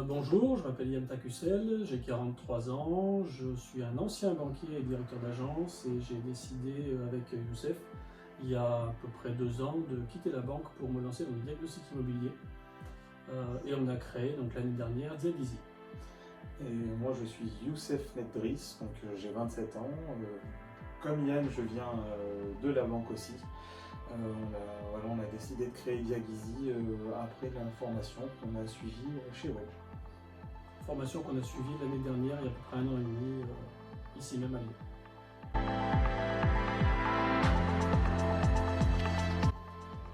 Bonjour, je m'appelle Yann Tacussel, j'ai 43 ans, je suis un ancien banquier et directeur d'agence et j'ai décidé avec Youssef, il y a à peu près 2 ans, de quitter la banque pour me lancer dans le diagnostic immobilier. Et on a créé donc l'année dernière Diagizy. Et moi je suis Youssef Nedris, donc j'ai 27 ans. Comme Yann, je viens de la banque aussi. On a décidé de créer Diagizy après la formation qu'on a suivie chez Wedge. Formation qu'on a suivie l'année dernière, il y a à peu près 1 an et demi, ici même à Lyon.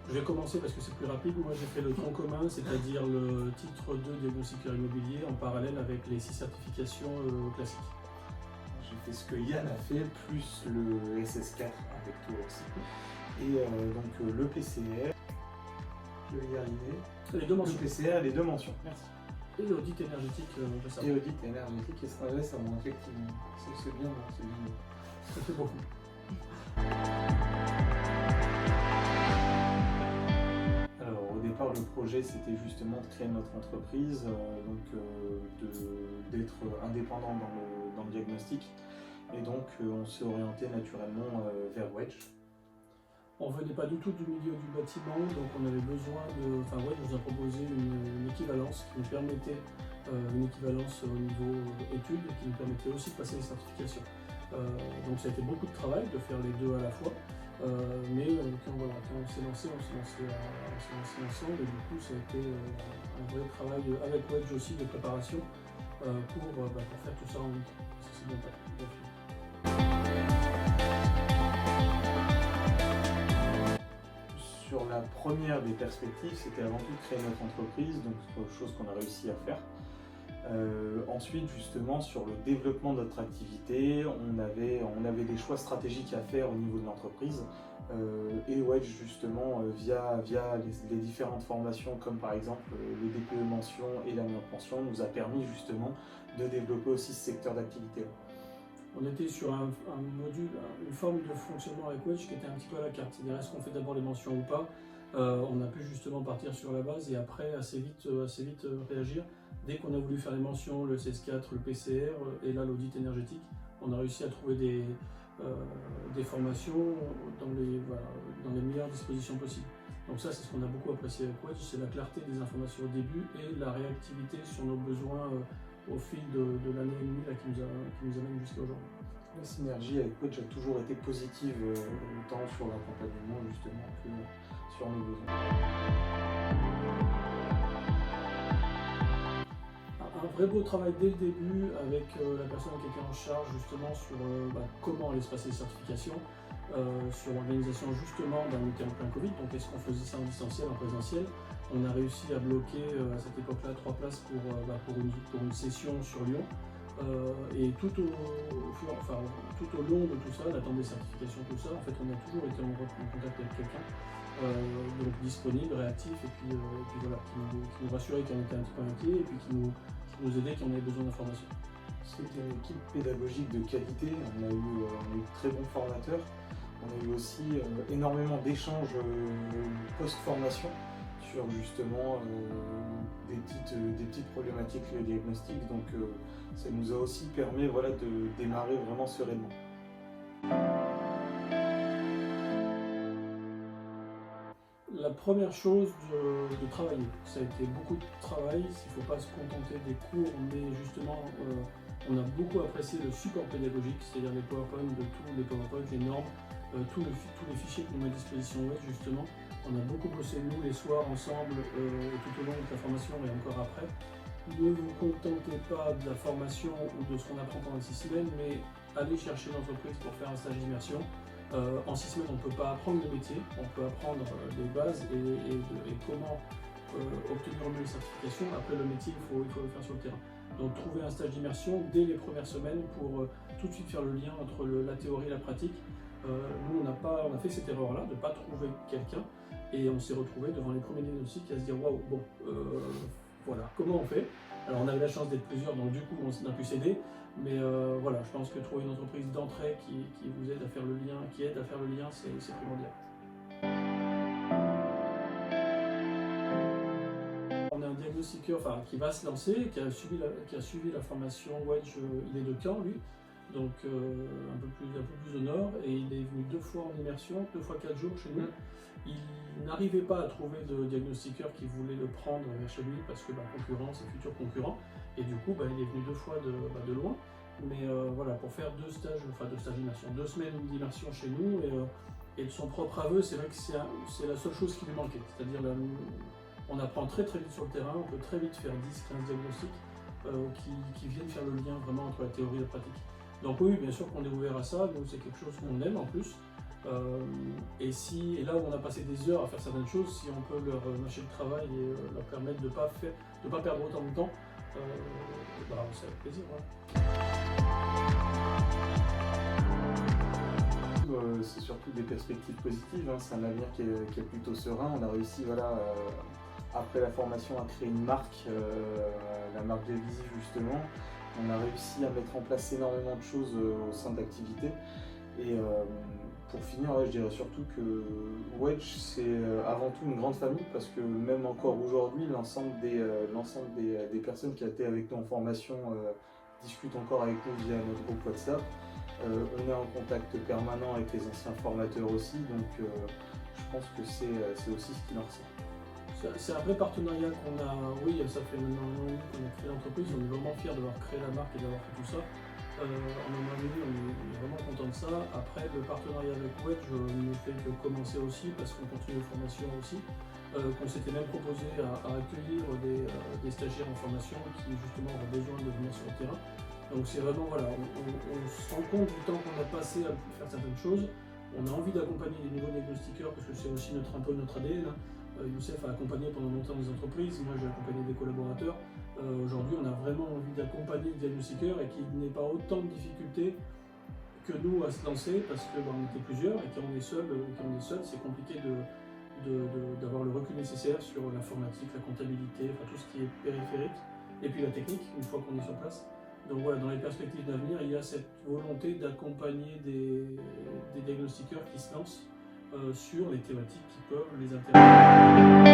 Je vais commencer parce que c'est plus rapide. Moi j'ai fait le tronc commun, c'est-à-dire le titre de diagnostiqueur immobilier en parallèle avec les 6 certifications classiques. J'ai fait ce que Yann a fait, plus le SS4 avec toi aussi. Et donc le PCR, je vais y arriver. Les 2 mentions. Le PCR, les 2 mentions. Merci. Et l'audit énergétique récemment. Et audit énergétique et récemment, effectivement. C'est bien, c'est bien. Ça fait beaucoup. Alors au départ le projet c'était justement de créer notre entreprise, d'être indépendant dans le diagnostic et donc on s'est orienté naturellement vers Wedge. On ne venait pas du tout du milieu du bâtiment, donc on avait besoin de... Enfin Wedge nous a proposé une équivalence qui nous permettait, une équivalence au niveau études, et qui nous permettait aussi de passer les certifications. Donc ça a été beaucoup de travail de faire les 2 à la fois. Mais quand on s'est lancé ensemble et du coup ça a été un vrai travail avec Wedge aussi de préparation pour faire tout ça en même temps. Ça s'est bien fait. Sur la première des perspectives, c'était avant tout de créer notre entreprise, donc chose qu'on a réussi à faire. Ensuite, justement, sur le développement de notre activité, on avait des choix stratégiques à faire au niveau de l'entreprise. Et Wedge, justement, via les différentes formations, comme par exemple le DPE mention et la pension, nous a permis justement de développer aussi ce secteur d'activité. On était sur un module, une forme de fonctionnement avec Wedge qui était un petit peu à la carte. C'est-à-dire, est-ce qu'on fait d'abord les mentions ou pas? On a pu justement partir sur la base et après assez vite réagir. Dès qu'on a voulu faire les mentions, le CS4, le PCR et là l'audit énergétique, on a réussi à trouver des formations dans les meilleures dispositions possibles. Donc ça c'est ce qu'on a beaucoup apprécié avec Wedge, c'est la clarté des informations au début et la réactivité sur nos besoins au fil de l'année et demie qui nous amène jusqu'à aujourd'hui. La synergie avec Wedge a toujours été positive, tant sur l'accompagnement justement que sur nos besoins. Un vrai beau travail dès le début avec la personne qui était en charge justement sur comment allait se passer les certifications, sur l'organisation justement, on était en plein Covid, donc est-ce qu'on faisait ça en distanciel, en présentiel? On a réussi à bloquer à cette époque-là 3 places pour une session sur Lyon. Et tout au long de tout ça, l'attente des certifications, tout ça, en fait, on a toujours été en contact avec quelqu'un, donc disponible, réactif, et puis voilà, qui nous rassurait qu'on était un petit peu inquiet, et puis qui nous aidait quand on avait besoin d'informations. C'était une équipe pédagogique de qualité, on a eu de très bons formateurs, on a eu aussi énormément d'échanges post-formation sur justement des petites problématiques diagnostiques, donc ça nous a aussi permis de démarrer vraiment sereinement. La première chose de travailler, ça a été beaucoup de travail, il ne faut pas se contenter des cours, mais justement on a beaucoup apprécié le support pédagogique, c'est-à-dire les PowerPoint les PowerPoint, les normes, tous les fichiers que nous met à disposition Wedge justement. On a beaucoup bossé nous les soirs ensemble tout au long de la formation et encore après. Ne vous contentez pas de la formation ou de ce qu'on apprend pendant 6 semaines, mais allez chercher l'entreprise pour faire un stage d'immersion. En 6 semaines, on ne peut pas apprendre le métier, on peut apprendre les bases et comment obtenir mieux les certifications. Après le métier, il faut le faire sur le terrain. Donc trouver un stage d'immersion dès les premières semaines pour tout de suite faire le lien entre la théorie et la pratique. Nous, on a fait cette erreur-là de ne pas trouver quelqu'un et on s'est retrouvé devant les premiers diagnostics à se dire waouh, bon, voilà, comment on fait? Alors on avait la chance d'être plusieurs, donc du coup on a pu s'aider, mais voilà, je pense que trouver une entreprise d'entrée qui vous aide à faire le lien, qui aide à faire le lien, c'est primordial. On a un diagnostiqueur qui va se lancer, qui a suivi la formation Wedge. Il est de Caen, lui, donc un peu plus au nord, et il est venu 2 fois en immersion, 2 fois 4 jours chez nous. Il n'arrivait pas à trouver de diagnostiqueur qui voulait le prendre chez lui parce que concurrence et futur concurrent, et du coup il est venu 2 fois de loin. Mais voilà, pour faire 2 stages d'immersion, 2 semaines d'immersion chez nous, et de son propre aveu, c'est vrai que c'est la seule chose qui lui manquait. C'est-à-dire, on apprend très vite sur le terrain, on peut très vite faire 10-15 diagnostics qui viennent faire le lien vraiment entre la théorie et la pratique. Donc oui, bien sûr qu'on est ouvert à ça, nous c'est quelque chose qu'on aime en plus. Et là où on a passé des heures à faire certaines choses, si on peut leur mâcher le travail et leur permettre de ne pas perdre autant de temps, c'est avec plaisir. Ouais. C'est surtout des perspectives positives, hein. C'est un avenir qui est plutôt serein. On a réussi, après la formation, à créer une marque, la marque G-Visi justement. On a réussi à mettre en place énormément de choses au sein de l'activité. Et pour finir, je dirais surtout que Wedge, c'est avant tout une grande famille, parce que même encore aujourd'hui, l'ensemble des personnes qui étaient avec nous en formation discutent encore avec nous via notre groupe WhatsApp. On est en contact permanent avec les anciens formateurs aussi, donc je pense que c'est aussi ce qui leur sert. C'est un vrai partenariat qu'on a. Oui, ça fait maintenant un an et demi qu'on a créé l'entreprise, on est vraiment fiers d'avoir créé la marque et d'avoir fait tout ça. En un an et demi, on est vraiment content de ça. Après, le partenariat avec Wedge ne fait que commencer aussi, parce qu'on continue les formations aussi. Qu'on s'était même proposé à accueillir des stagiaires en formation qui justement auraient besoin de venir sur le terrain. Donc c'est vraiment, on se rend compte du temps qu'on a passé à faire certaines choses. On a envie d'accompagner les nouveaux diagnostiqueurs parce que c'est aussi un peu notre ADN. Youssef a accompagné pendant longtemps des entreprises, moi j'ai accompagné des collaborateurs. Aujourd'hui on a vraiment envie d'accompagner les diagnostiqueurs et qu'il n'ait pas autant de difficultés que nous à se lancer, parce qu'on était plusieurs et quand on est seul, c'est compliqué d'avoir le recul nécessaire sur l'informatique, la comptabilité, tout ce qui est périphérique, et puis la technique une fois qu'on est sur place. Donc voilà, dans les perspectives d'avenir, il y a cette volonté d'accompagner des diagnostiqueurs qui se lancent sur les thématiques qui peuvent les intéresser.